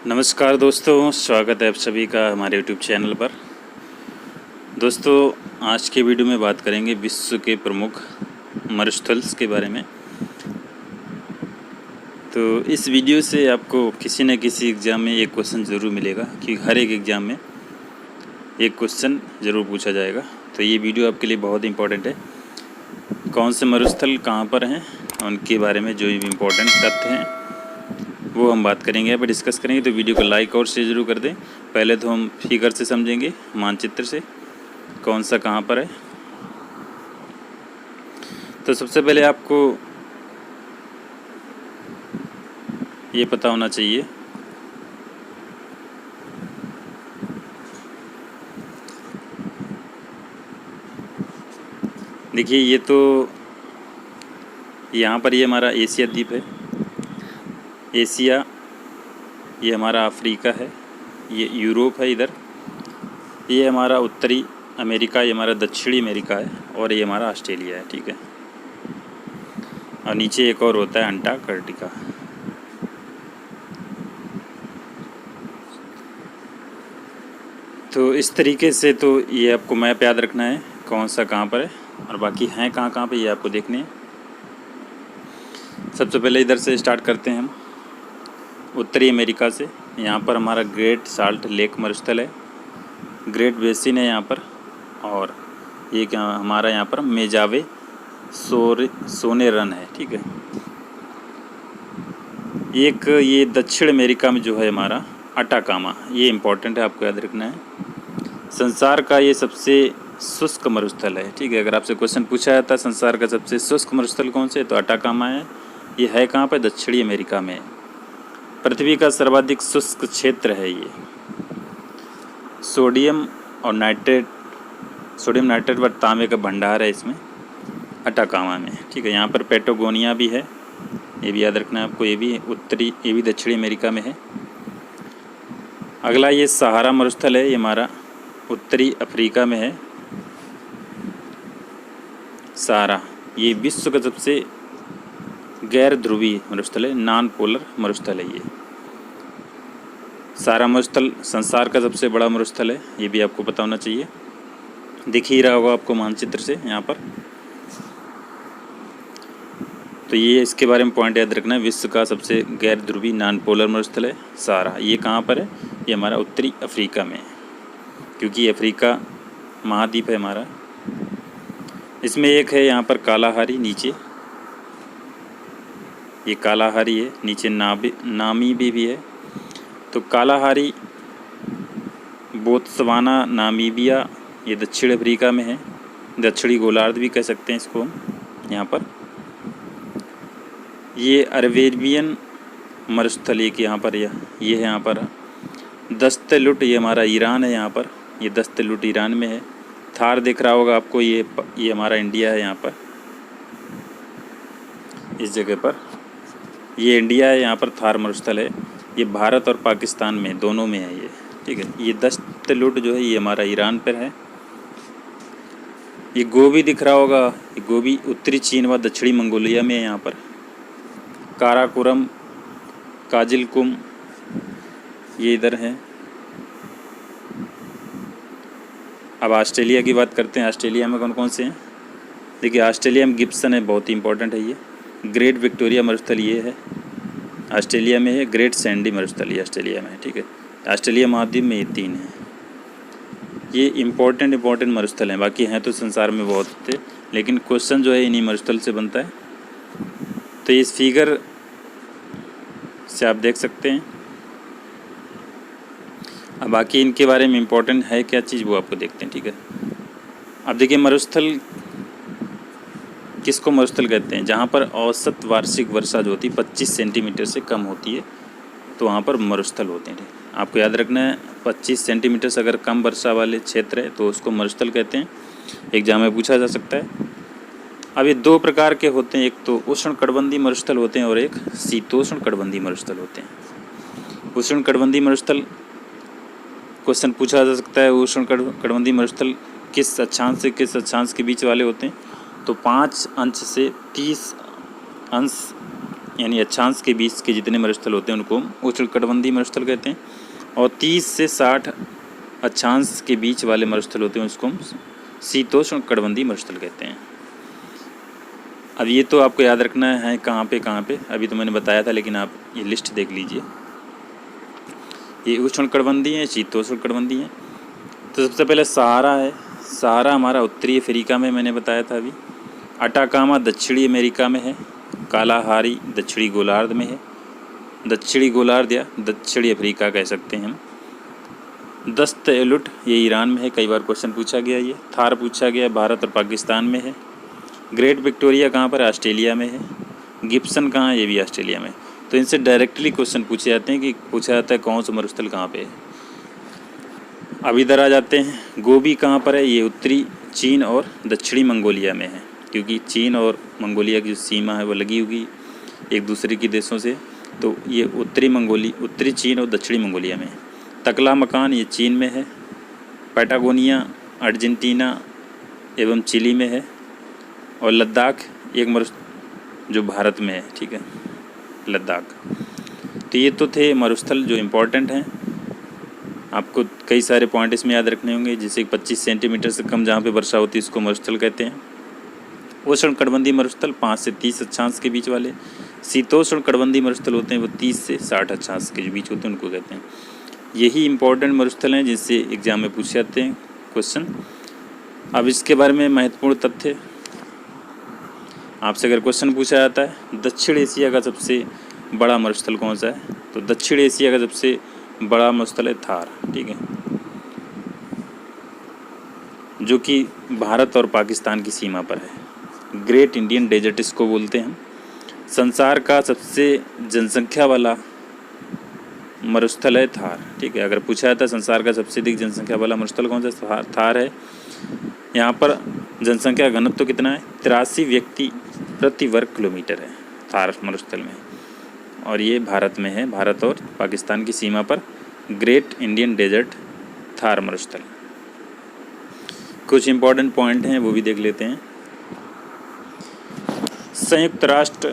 नमस्कार दोस्तों, स्वागत है आप सभी का हमारे YouTube चैनल पर। दोस्तों, आज के वीडियो में बात करेंगे विश्व के प्रमुख मरुस्थल्स के बारे में। तो इस वीडियो से आपको किसी न किसी एग्ज़ाम में एक क्वेश्चन ज़रूर मिलेगा कि हर एक एग्ज़ाम में एक क्वेश्चन ज़रूर पूछा जाएगा। तो ये वीडियो आपके लिए बहुत इंपॉर्टेंट है। कौन से मरुस्थल कहाँ पर हैं, उनके बारे में जो भी इम्पोर्टेंट तथ्य हैं वो हम बात करेंगे, यहाँ पर डिस्कस करेंगे। तो वीडियो को लाइक और शेयर जरूर कर दें। पहले तो हम फिगर से समझेंगे, मानचित्र से कौन सा कहाँ पर है। तो सबसे पहले आपको ये पता होना चाहिए देखिए, ये तो यहाँ पर ये हमारा एशिया द्वीप है। एशिया, ये हमारा अफ्रीका है, ये यूरोप है, इधर ये हमारा उत्तरी अमेरिका, ये हमारा दक्षिणी अमेरिका है, और ये हमारा ऑस्ट्रेलिया है। ठीक है, और नीचे एक और होता है अंटार्कटिका। तो इस तरीके से तो ये आपको मैप याद रखना है कौन सा कहाँ पर है, और बाकी हैं कहाँ कहाँ पे ये आपको देखने हैं। सबसे पहले इधर से स्टार्ट करते हैं हम, उत्तरी अमेरिका से। यहाँ पर हमारा ग्रेट साल्ट लेक मरुस्थल है, ग्रेट बेसिन है यहाँ पर, और ये क्या हमारा यहाँ पर मेजावे सोनेरन है। ठीक है, एक ये दक्षिण अमेरिका में जो है हमारा अटाकामा, ये इम्पोर्टेंट है, आपको याद रखना है। संसार का ये सबसे शुष्क मरुस्थल है। ठीक है, अगर आपसे क्वेश्चन पूछा जाता है संसार का सबसे शुष्क मरुस्थल कौन से, तो अटाकामा है। ये है कहाँ पर, दक्षिणी अमेरिका में। पृथ्वी का सर्वाधिक शुष्क क्षेत्र है ये। सोडियम नाइट्रेट व तांबे का भंडार है इसमें, अटाकामा में। ठीक है, यहाँ पर पैटागोनिया भी है, ये भी याद रखना है आपको। ये भी दक्षिणी अमेरिका में है। अगला ये सहारा मरुस्थल है, ये हमारा उत्तरी अफ्रीका में है। सहारा ये विश्व का सबसे गैर ध्रुवीय मरुस्थल है, नॉन पोलर मरुस्थल है ये। सहारा मरुस्थल संसार का सबसे बड़ा मरुस्थल है, ये भी आपको पता होना चाहिए। दिख ही रहा होगा आपको मानचित्र से यहाँ पर। तो ये इसके बारे में पॉइंट याद रखना है, विश्व का सबसे गैर ध्रुवीय नॉन पोलर मरुस्थल है सहारा। ये कहाँ पर है, ये हमारा उत्तरी अफ्रीका में है, क्योंकि अफ्रीका महाद्वीप है हमारा। इसमें एक है यहाँ पर कालाहारी, नीचे ये कालाहारी है, नीचे नामीबी भी है। तो कालाहारी बोत्सवाना, नामीबिया, ये दक्षिण अफ्रीका में है। दक्षिणी गोलार्ध भी कह सकते हैं इसको हम। यहाँ पर ये अरेबियन मरुस्थल एक यहाँ पर ये है। यहाँ पर दस्तलुट, ये हमारा ईरान है। यहाँ पर ये दस्तलुट ईरान में है। थार दिख रहा होगा आपको, ये हमारा इंडिया है। यहाँ पर इस जगह पर ये इंडिया है, यहाँ पर थार मरुस्थल है। ये भारत और पाकिस्तान में दोनों में है ये। ठीक है, ये दस्तलुट जो है ये हमारा ईरान पर है। ये गोबी दिख रहा होगा, ये गोबी उत्तरी चीन व दक्षिणी मंगोलिया में है। यहाँ पर काराकोरम, काजिलकुम, ये इधर है। अब ऑस्ट्रेलिया की बात करते हैं। ऑस्ट्रेलिया में कौन कौन से हैं, देखिए ऑस्ट्रेलिया में गिब्सन है, बहुत ही इंपॉर्टेंट है ये। ग्रेट विक्टोरिया मरुस्थल ये है, ऑस्ट्रेलिया में है। ग्रेट सैंडी मरुस्थल ये ऑस्ट्रेलिया में है। ठीक है, ऑस्ट्रेलिया महाद्वीप में ये 3 हैं। ये इम्पोर्टेंट मरुस्थल हैं, बाकी हैं तो संसार में बहुत थे, लेकिन क्वेश्चन जो है इन्हीं मरुस्थल से बनता है। तो इस फिगर से आप देख सकते हैं। अब बाकी इनके बारे में इम्पोर्टेंट है क्या चीज़, वो आपको देखते हैं। ठीक है, अब देखिए मरुस्थल किसको मरुस्थल कहते हैं, जहाँ पर औसत वार्षिक वर्षा जो होती है 25 सेंटीमीटर से कम होती है, तो वहाँ पर मरुस्थल होते हैं। आपको याद रखना है, 25 सेंटीमीटर से अगर कम वर्षा वाले क्षेत्र है तो उसको मरुस्थल कहते हैं। एग्जाम में पूछा जा सकता है। अब ये 2 प्रकार के होते हैं, एक तो उष्णकटिबंधीय मरुस्थल होते हैं और एक शीतोष्ण कटिबंधीय मरुस्थल होते हैं। उष्णकटिबंधीय मरुस्थल क्वेश्चन पूछा जा सकता है, उष्णकटिबंधीय मरुस्थल किस अक्षांश से किस अक्षांश के बीच वाले होते हैं, तो 5 अंश से 30 अंश यानी अक्षांश के बीच के जितने मरुस्थल होते हैं उनको हम उष्णकटिबंधीय मरुस्थल कहते हैं, और 30 से 60 अक्षांश के बीच वाले मरुस्थल होते हैं उसको हम शीतोष्ण कटिबंधीय मरुस्थल कहते हैं। अब ये तो आपको याद रखना है कहाँ पे, अभी तो मैंने बताया था, लेकिन आप ये लिस्ट देख लीजिए। ये उष्ण कटिबंधीय है, शीतोष्ण कटिबंधीय है। तो सबसे पहले सहारा है। सहारा हमारा उत्तरी अफ्रीका में, मैंने बताया था अभी। अटाकामा दक्षिणी अमेरिका में है। कालाहारी दक्षिणी गोलार्ध में है। दक्षिणी गोलार्ध या दक्षिणी अफ्रीका कह सकते हैं हम। दस्त एलुट ये ईरान में है, कई बार क्वेश्चन पूछा गया। ये थार पूछा गया, भारत और पाकिस्तान में है। ग्रेट विक्टोरिया कहाँ पर, ऑस्ट्रेलिया में है। गिब्सन कहाँ है, ये भी ऑस्ट्रेलिया में। तो इनसे डायरेक्टली क्वेश्चन पूछे जाते हैं कि पूछा जाता है कौन सा मरुस्थल कहाँ पे है। अब इधर आ जाते हैं, गोबी कहाँ पर है, ये उत्तरी चीन और दक्षिणी मंगोलिया में है, क्योंकि चीन और मंगोलिया की जो सीमा है वो लगी होगी एक दूसरे के देशों से। तो ये उत्तरी चीन और दक्षिणी मंगोलिया में है। तकला मकान ये चीन में है। पैटागोनिया अर्जेंटीना एवं चिली में है। और लद्दाख एक जो भारत में है, ठीक है, लद्दाख। तो ये तो थे मरुस्थल जो इम्पोर्टेंट हैं। आपको कई सारे पॉइंट इसमें याद रखने होंगे, जैसे 25 सेंटीमीटर से कम जहाँ पे वर्षा होती है उसको मरुस्थल कहते हैं। उष्ण कटिबंधीय मरुस्थल 5 से 30 अक्षांश के बीच वाले। शीतोष्ण कटिबंधीय मरुस्थल होते हैं वो 30 से 60 अक्षांश के बीच होते हैं, उनको कहते हैं। यही इम्पोर्टेंट मरुस्थल हैं जिससे एग्जाम में पूछे जाते हैं क्वेश्चन। अब इसके बारे में महत्वपूर्ण तथ्य, आपसे अगर क्वेश्चन पूछा जाता है दक्षिण एशिया का सबसे बड़ा मरुस्थल कौन सा है, तो दक्षिण एशिया का सबसे बड़ा मरुस्थल है थार, ठीक है, जो कि भारत और पाकिस्तान की सीमा पर है। ग्रेट इंडियन डेजर्ट इसको बोलते हैं। संसार का सबसे जनसंख्या वाला मरुस्थल है थार, ठीक है। अगर पूछा जाता है संसार का सबसे अधिक जनसंख्या वाला मरुस्थल कौन सा, थार है। यहाँ पर जनसंख्या घनत्व तो कितना है, 83 व्यक्ति प्रति वर्ग किलोमीटर है थार मरुस्थल में, और ये भारत में है, भारत और पाकिस्तान की सीमा पर ग्रेट इंडियन डेजर्ट थार मरुस्थल। कुछ इम्पोर्टेंट पॉइंट हैं वो भी देख लेते हैं। संयुक्त राष्ट्र,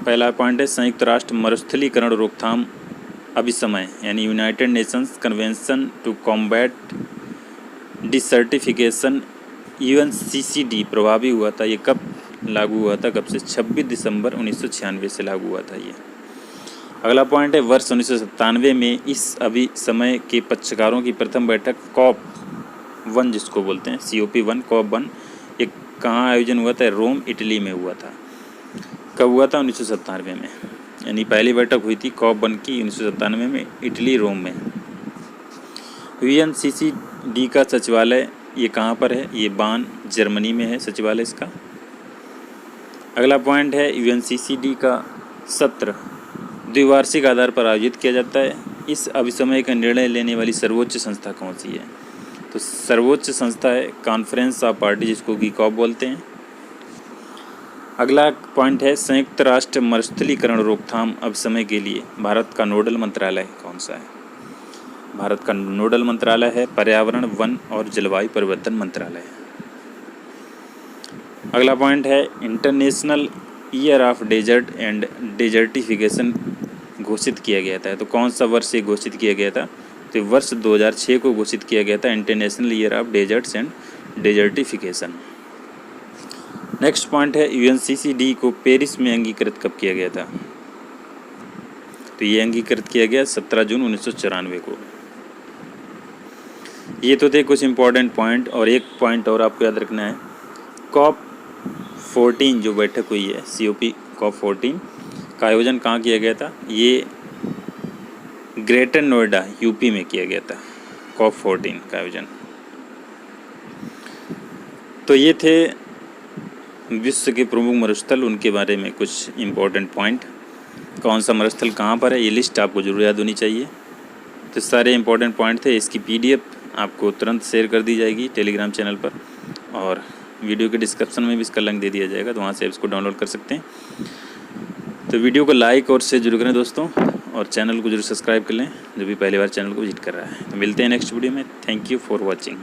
पहला पॉइंट है संयुक्त राष्ट्र मरुस्थलीकरण रोकथाम अभिसमय, यानी united nations convention to combat desertification UNCCD प्रभावी हुआ था। ये कब लागू हुआ था, कब से, 26 दिसंबर 1996 से लागू हुआ था ये। अगला पॉइंट है वर्ष 1997 में इस अभिसमय के पक्षकारों की प्रथम बैठक COP1 जिसको बोलते हैं, COP1 COP1 ये कहाँ आयोजन हुआ था, रोम इटली में हुआ था। कब हुआ था, 1997 में, यानी पहली बैठक हुई थी COP1 की 1997 में इटली रोम में। UNCCD का सचिवालय ये कहाँ पर है, ये बान जर्मनी में है सचिवालय इसका। अगला पॉइंट है UNCCD का सत्र द्विवार्षिक आधार पर आयोजित किया जाता है। इस अभिसमय का निर्णय लेने वाली सर्वोच्च संस्था कौन सी है, तो सर्वोच्च संस्था है कॉन्फ्रेंस ऑफ पार्टी जिसको कि COP बोलते हैं। अगला पॉइंट है संयुक्त राष्ट्र मरुस्थलीकरण रोकथाम अभिसमय के लिए भारत का नोडल मंत्रालय कौन सा है। भारत का नोडल मंत्रालय है पर्यावरण, वन और जलवायु परिवर्तन मंत्रालय। अगला पॉइंट है international year of desert and desertification घोषित किया गया था। तो कौन सा वर्ष ये घोषित किया गया था, तो वर्ष 2006 को घोषित किया गया था international year of desserts and desertification. Next point है UNCCD को पेरिस में अंगीकृत कब किया गया था, तो ये अंगीकृत किया गया 17 जून 1994 को। ये तो थे कुछ इम्पोर्टेंट पॉइंट, और एक पॉइंट और आपको याद रखना है, COP14 जो बैठक हुई है COP14 का आयोजन कहाँ किया गया था, ये ग्रेटर नोएडा UP में किया गया था COP14 का आयोजन। तो ये थे विश्व के प्रमुख मरुस्थल, उनके बारे में कुछ इम्पोर्टेंट पॉइंट। कौन सा मरुस्थल कहाँ पर है ये लिस्ट आपको जरूर याद होनी चाहिए। तो सारे इम्पोर्टेंट पॉइंट थे। इसकी PDF आपको तुरंत शेयर कर दी जाएगी टेलीग्राम चैनल पर, और वीडियो के डिस्क्रिप्शन में भी इसका लिंक दे दिया जाएगा, तो वहाँ से इसको डाउनलोड कर सकते हैं। तो वीडियो को लाइक और शेयर जरूर करें दोस्तों, और चैनल को जरूर सब्सक्राइब कर लें जो भी पहली बार चैनल को विजिट कर रहा है। तो मिलते हैं नेक्स्ट वीडियो में। Thank you for watching.